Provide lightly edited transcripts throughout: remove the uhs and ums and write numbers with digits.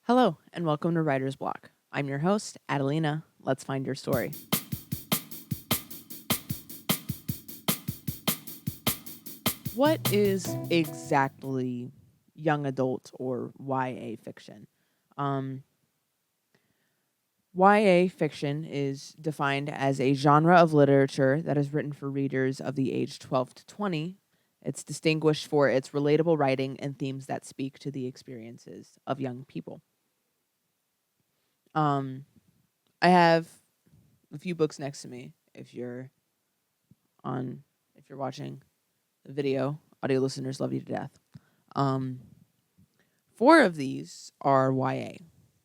Hello, and welcome to Writer's Block. I'm your host, Adelina. Let's find your story. What is exactly young adult or YA fiction? Um, YA fiction is defined as a genre of literature that is written for readers of the age 12 to 20. It's distinguished for its relatable writing and themes that speak to the experiences of young people. Um, I have a few books next to me. If you're watching the video, audio listeners love you to death. Um, Four of these are YA.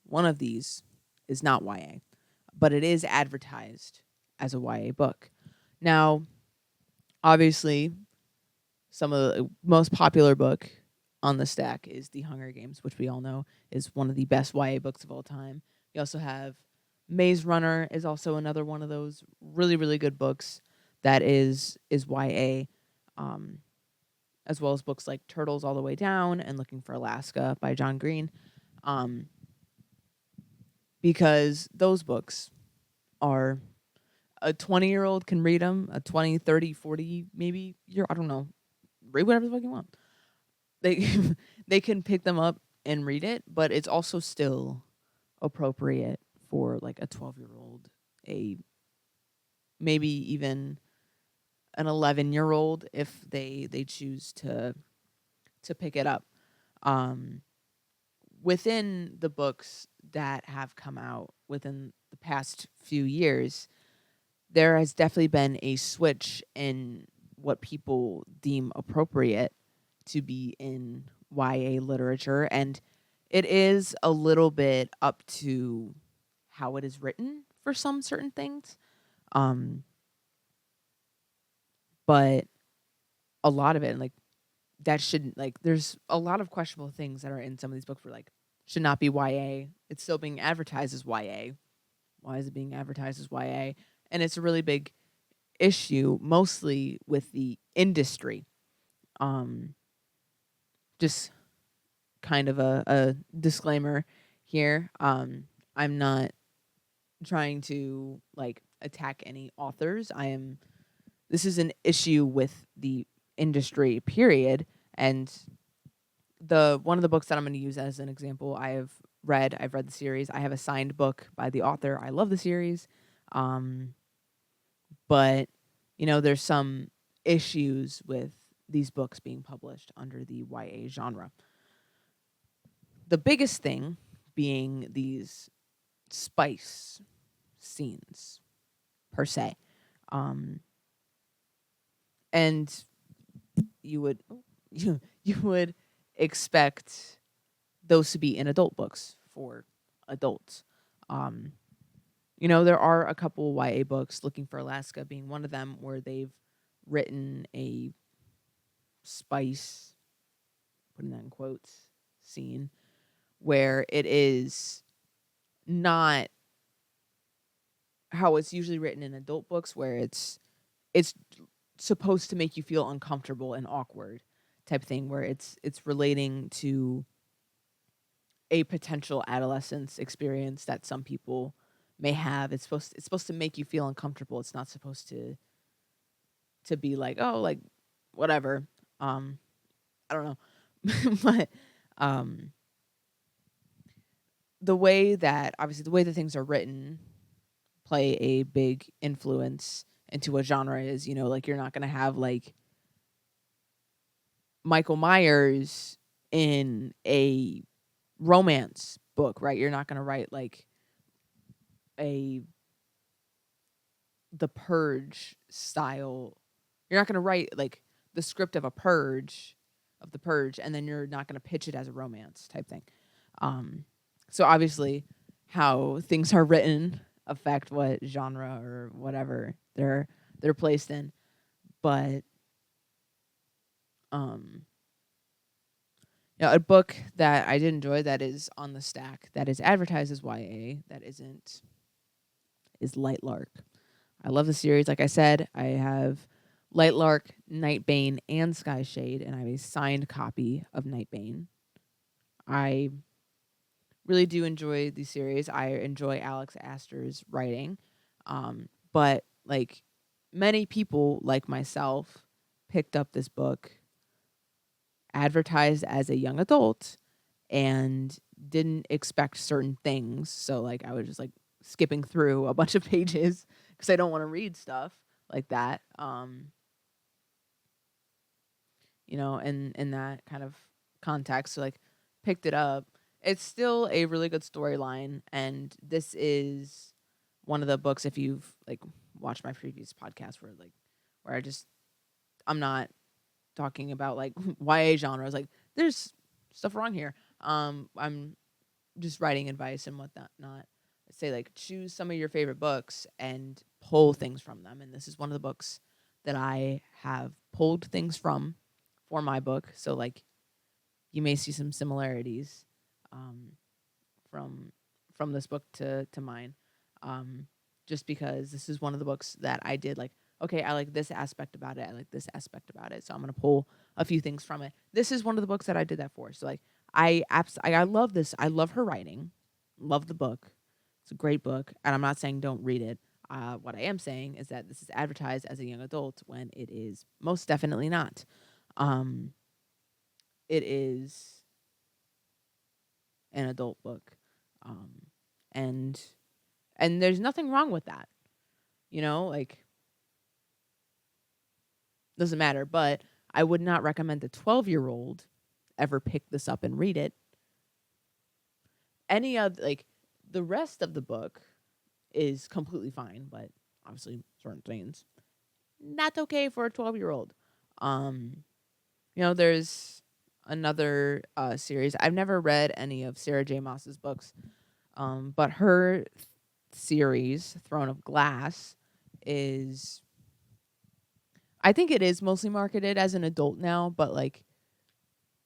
One of these is not YA, but it is advertised as a YA book. Now, obviously, some of the most popular book on the stack is The Hunger Games, which we all know is one of the best YA books of all time. You also have Maze Runner is also another one of those really, really good books that is YA. Um, as well as books like Turtles All the Way Down and Looking for Alaska by John Green, um, because those books are a 20-year-old can read them, a 20, 30, 40, maybe year, I don't know, read whatever the fuck you want. They they can pick them up and read it, but it's also still appropriate for like a 12-year-old, a maybe even an 11-year-old if they choose to pick it up. Um, Within the books that have come out within the past few years, there has definitely been a switch in what people deem appropriate to be in YA literature. And it is a little bit up to how it is written for some certain things. Um, but a lot of it, like, that shouldn't, like, there's a lot of questionable things that are in some of these books where, like, should not be YA. It's still being advertised as YA. Why is it being advertised as YA? And it's a really big issue, mostly with the industry. Um, just kind of a disclaimer here. I'm not trying to like attack any authors. This is an issue with the industry, period. And the one of the books that I'm going to use as an example, I've read the series. I have a signed book by the author. I love the series. Um, but there's some issues with these books being published under the YA genre. The biggest thing being these spice scenes per se. Um, and you would you would expect those to be in adult books for adults. Um, there are a couple YA books, Looking for Alaska being one of them, where they've written a spice, putting that in quotes, scene where it is not how it's usually written in adult books, where it's supposed to make you feel uncomfortable and awkward type thing, where it's relating to a potential adolescence experience that some people may have. It's supposed to make you feel uncomfortable. It's not supposed to be like, oh, like whatever. I don't know. But um the way that things are written play a big influence into what genre is. Like, you're not gonna have like Michael Myers in a romance book, right? You're not gonna write like a the Purge style. You're not gonna write like the script of the Purge, and then you're not gonna pitch it as a romance type thing. Um, so obviously, how things are written affect what genre or whatever they're placed in. But um, a book that I did enjoy that is on the stack that is advertised as YA that isn't is Lightlark. I love the series. Like I said, I have Lightlark, Nightbane, and Skyshade, and I have a signed copy of Nightbane. I really do enjoy the series. I enjoy Alex Astor's writing. But like many people like myself picked up this book advertised as a young adult and didn't expect certain things. So like I was just like skipping through a bunch of pages because I don't want to read stuff like that. In that kind of context, so like picked it up. It's still a really good storyline, and this is one of the books. If you've like watched my previous podcast, where I'm not talking about like YA genres. Like there's stuff wrong here. I'm just writing advice and whatnot. Not say like choose some of your favorite books and pull things from them. And this is one of the books that I have pulled things from for my book. So like you may see some similarities um, from this book to mine. Um, just because this is one of the books that I did like, okay, I like this aspect about it. I like this aspect about it. So I'm gonna pull a few things from it. This is one of the books that I did that for. So like I love this. I love her writing. Love the book. It's a great book. And I'm not saying don't read it. What I am saying is that this is advertised as a young adult when it is most definitely not. Um, it is an adult book. Um, and there's nothing wrong with that. Like doesn't matter, but I would not recommend a 12-year-old ever pick this up and read it. Any of like the rest of the book is completely fine, but obviously certain things not okay for a 12-year-old. Um, there's another series. I've never read any of Sarah J. Maas's books, but her series, Throne of Glass, is I think it is mostly marketed as an adult now, but like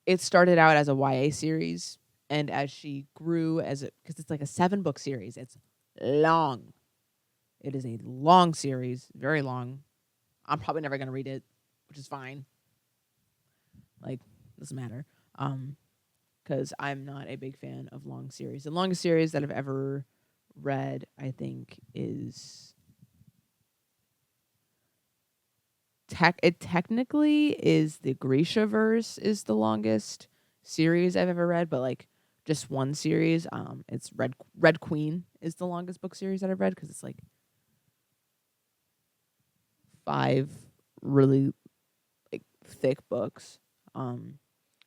it started out as a YA series, and as she grew because it's like a 7-book series, it's long. It is a long series, very long. I'm probably never gonna read it, which is fine. Like doesn't matter, because I'm not a big fan of long series. The longest series that I've ever read, I think, is it technically is the Grishaverse is the longest series I've ever read, but like just one series. It's Red Queen is the longest book series that I've read because it's like 5 really like thick books.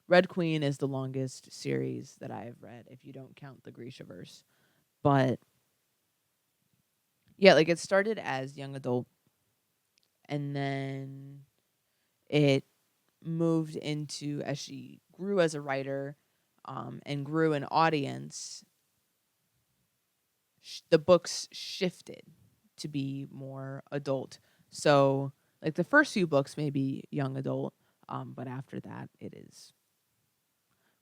Red Queen is the longest series that I've read if you don't count the Grishaverse. But yeah, like it started as young adult and then it moved into as she grew as a writer and grew an audience, the books shifted to be more adult. So, like the first few books may be young adult, but after that, it is,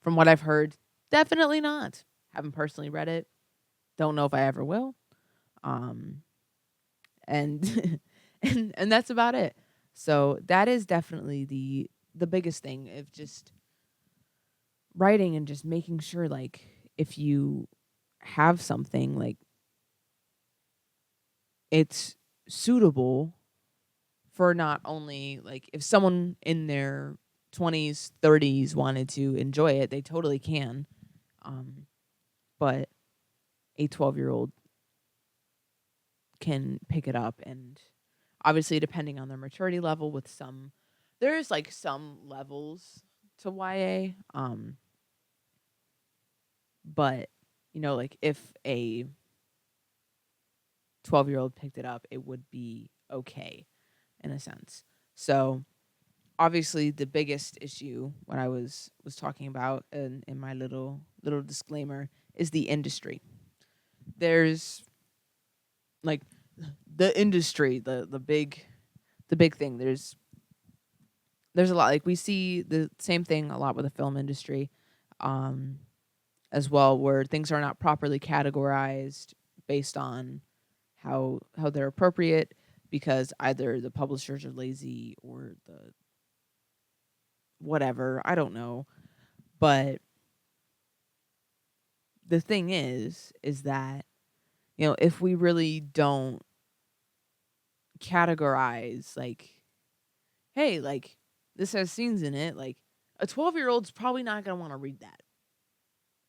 from what I've heard, definitely not. Haven't personally read it. Don't know if I ever will. Um, and and that's about it. So that is definitely the biggest thing of just writing and just making sure like if you have something like it's suitable for not only like if someone in their 20s 30s wanted to enjoy it they totally can, but a 12-year-old can pick it up, and obviously depending on their maturity level with there's like some levels to YA, but like if a 12-year-old picked it up it would be okay in a sense. So obviously the biggest issue what I was talking about in my little disclaimer is the industry. There's like the industry, the big thing. There's a lot, like we see the same thing a lot with the film industry, um, as well, where things are not properly categorized based on how they're appropriate because either the publishers are lazy or the whatever, I don't know. But the thing is that, if we really don't categorize, like, hey, like, this has scenes in it, like, a 12-year-old's probably not gonna wanna read that,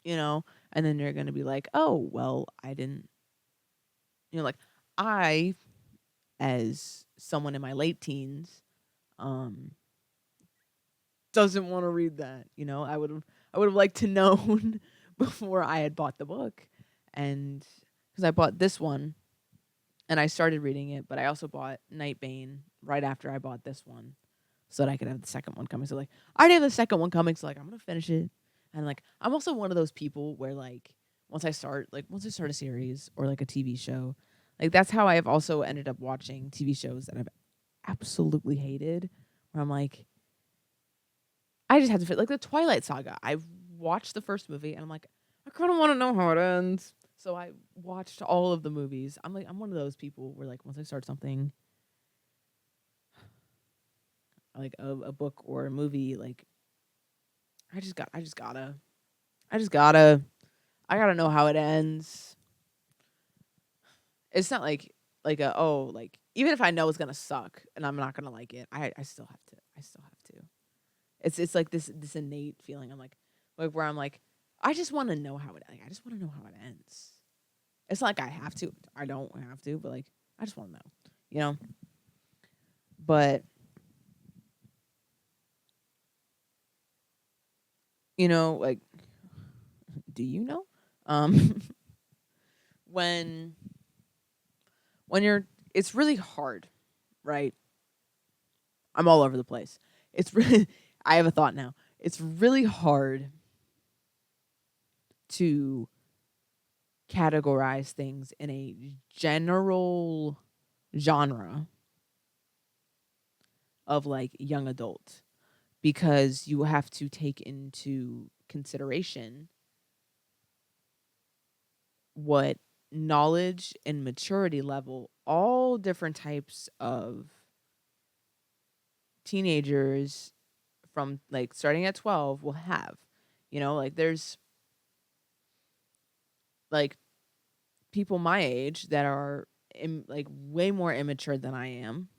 you know? And then they're gonna be like, "Oh, well, I didn't," like, I, as someone in my late teens, um, doesn't wanna read that, I would've liked to known before I had bought the book, and because I bought this one, and I started reading it, but I also bought Nightbane right after I bought this one so that I could have the second one coming. So, like, I already have the second one coming, so, like, I'm gonna finish it, and, like, I'm also one of those people where, like, once I start a series or, like, a TV show, like, that's how I have also ended up watching TV shows that I've absolutely hated, where I'm like, I just have to fit, like, the Twilight Saga. I watched the first movie, and I'm like, I kinda wanna know how it ends. So I watched all of the movies. I'm one of those people where, like, once I start something, like a book or a movie, like, I just gotta I gotta know how it ends. It's not like even if I know it's gonna suck and I'm not gonna like it, I still have to. I still have to. It's like this innate feeling. I'm like where I'm like, I just wanna know how it, like, I just wanna know how it ends. It's not like I have to. I don't have to, but, like, I just wanna know, you know? But, like, do you know? Um, when you're it's really hard, right? I'm all over the place. It's really I have a thought now. It's really hard to categorize things in a general genre of, like, young adult, because you have to take into consideration what knowledge and maturity level all different types of teenagers from, like, starting at 12 will have. Like, there's, like, people my age that are like, way more immature than I am,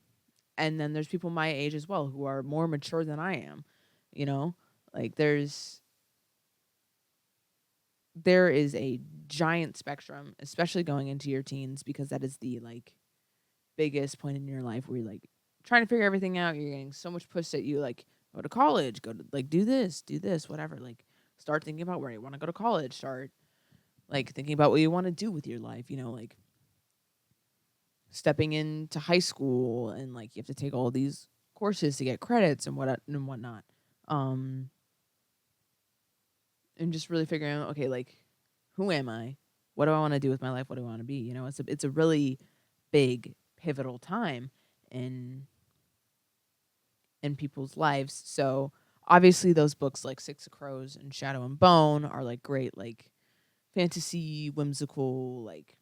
and then there's people my age as well who are more mature than I am. You know, like, there is a giant spectrum, especially going into your teens, because that is the, like, biggest point in your life where you're, like, trying to figure everything out. You're getting so much pushed at you, like, go to college, go to, like, do this, whatever. Like, start thinking about where you want to go to college. Start, like, thinking about what you want to do with your life. Like, stepping into high school, and, like, you have to take all these courses to get credits and whatnot. Um, and just really figuring out, okay, like, who am I? What do I want to do with my life? What do I want to be? It's a really big pivotal time in people's lives. So obviously those books like Six of Crows and Shadow and Bone are, like, great, like, fantasy, whimsical, like,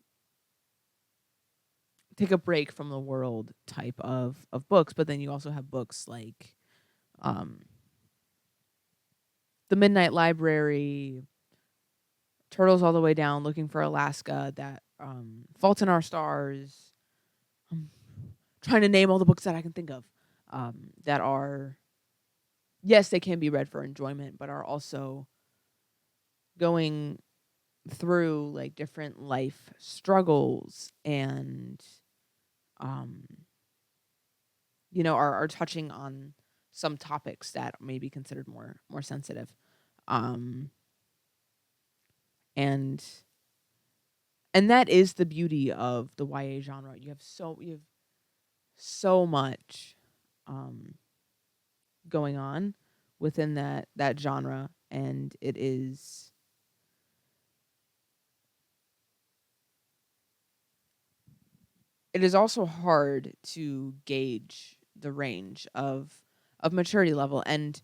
take a break from the world type of books. But then you also have books like um The Midnight Library, Turtles All the Way Down, Looking for Alaska, that Fault in Our Stars. I'm trying to name all the books that I can think of, that are, yes, they can be read for enjoyment, but are also going through, like, different life struggles, and um are touching on some topics that may be considered more sensitive. Um and that is the beauty of the YA genre. You have so much um going on within that genre, and it is also hard to gauge the range of maturity level. And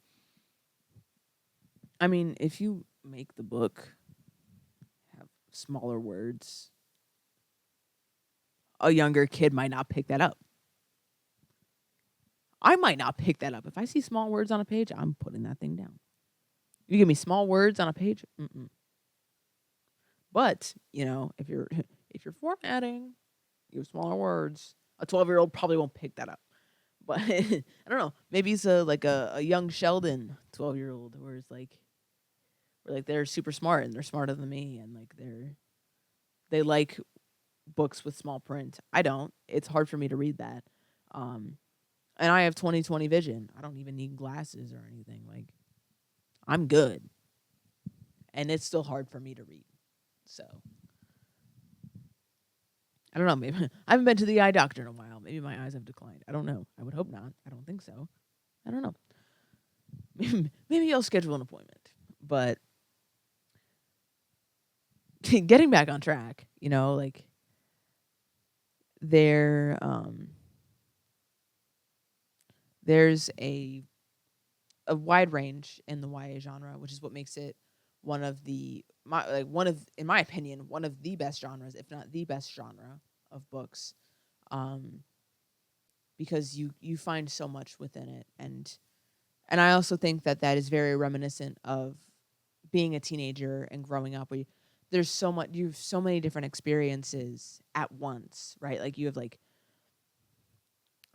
I mean, if you make the book have smaller words, a younger kid might not pick that up. I might not pick that up. If I see small words on a page, I'm putting that thing down. You give me small words on a page, mm-mm. But, if you're if you're formatting, use smaller words. A 12-year-old probably won't pick that up. But I don't know. Maybe it's a young Sheldon 12-year-old where it's like where like they're super smart and they're smarter than me and like they like books with small print. I don't. It's hard for me to read that. Um and I have 20/20 vision. I don't even need glasses or anything. Like I'm good. And it's still hard for me to read. So I don't know. Maybe I haven't been to the eye doctor in a while. Maybe my eyes have declined. I don't know. I would hope not. I don't think so. I don't know. Maybe I'll schedule an appointment. But getting back on track, like there there's a wide range in the YA genre, which is what makes it one of in my opinion, one of the best genres, if not the best genre of books. Um because you find so much within it, and I also think that is very reminiscent of being a teenager and growing up, where you have so many different experiences at once, right? Like you have like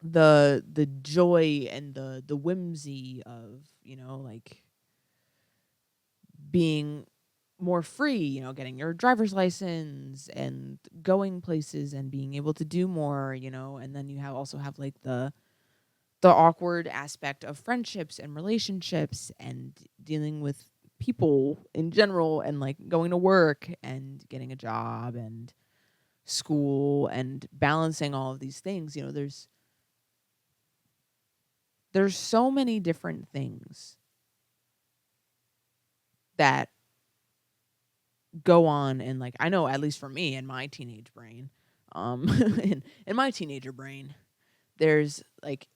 the joy and the whimsy of, like being more free, getting your driver's license and going places and being able to do more, and then you also have like the awkward aspect of friendships and relationships and dealing with people in general and like going to work and getting a job and school and balancing all of these things. There's so many different things that go on, and like I know, at least for me in my teenage brain, in my teenager brain, there's like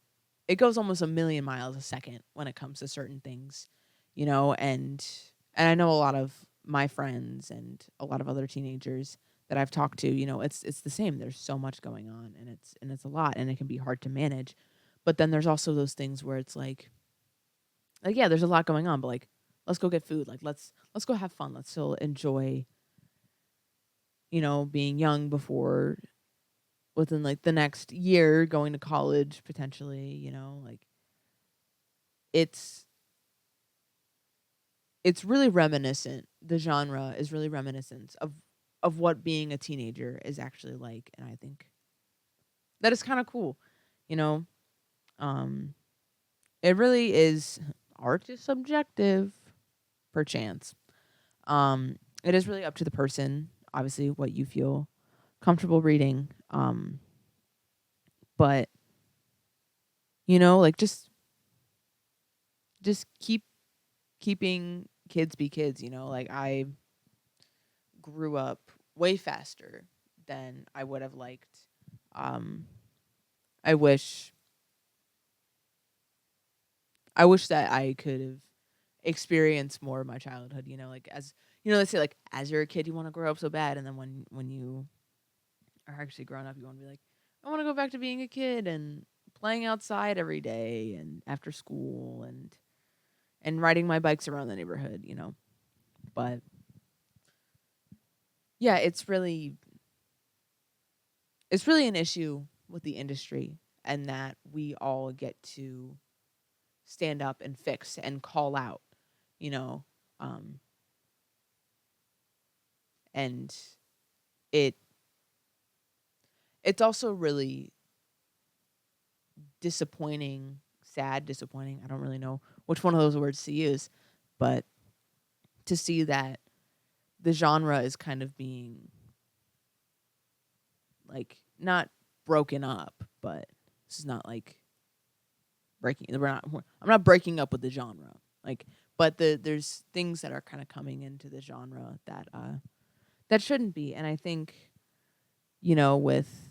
it goes almost a million miles a second when it comes to certain things, and I know a lot of my friends and a lot of other teenagers that I've talked to, it's the same. There's so much going on, and it's a lot, and it can be hard to manage. But then there's also those things where it's like yeah, there's a lot going on, but like let's go get food. Like let's go have fun. Let's still enjoy, being young before within like the next year going to college potentially, like it's it's really reminiscent. The genre is really reminiscent of what being a teenager is actually like, and I think that is kind of cool, you know. Um it really is. Art is subjective, perchance. It is really up to the person, obviously, what you feel comfortable reading. But like just keeping kids be kids, like I grew up way faster than I would have liked. Um I wish that I could have experienced more of my childhood, like as they say, like as you're a kid you want to grow up so bad, and then when you are actually grown up you want to be like, I want to go back to being a kid and playing outside every day and after school and riding my bikes around the neighborhood. But yeah, it's really an issue with the industry, and that we all get to stand up and fix and call out, you know. Um and it it's also really disappointing, sad, disappointing. I don't really know which one of those words to use, but to see that the genre is kind of being like not broken up, but this is not like I'm not breaking up with the genre. Like, but there's things that are kind of coming into the genre that shouldn't be. And I think, with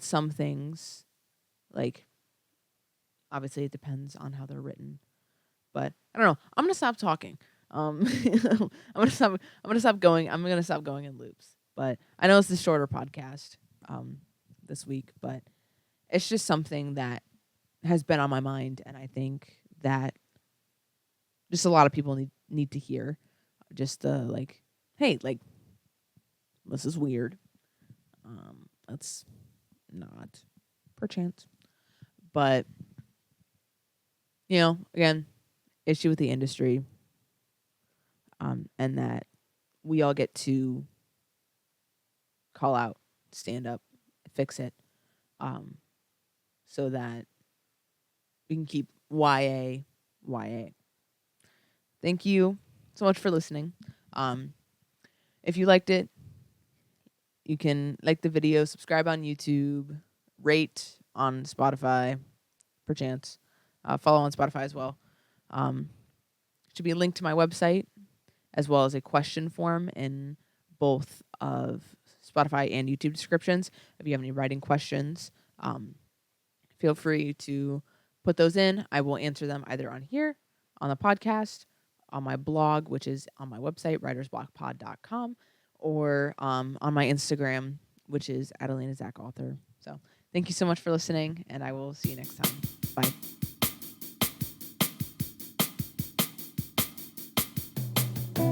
some things, like obviously it depends on how they're written. But I don't know. I'm gonna stop talking. I'm gonna stop going. I'm gonna stop going in loops. But I know it's a shorter podcast this week, but it's just something that has been on my mind, and I think that just a lot of people need to hear just the like hey, like, this is weird. That's not perchance. But, again, issue with the industry, and that we all get to call out, stand up, fix it, so that we can keep YA. Thank you so much for listening. If you liked it, you can like the video, subscribe on YouTube, rate on Spotify, perchance. Follow on Spotify as well. Should be a link to my website as well as a question form in both of Spotify and YouTube descriptions. If you have any writing questions, feel free to put those in. I will answer them either on here, on the podcast, on my blog, which is on my website, writersblockpod.com, or on my Instagram, which is Adelina Zach Author. So thank you so much for listening, and I will see you next time. Bye.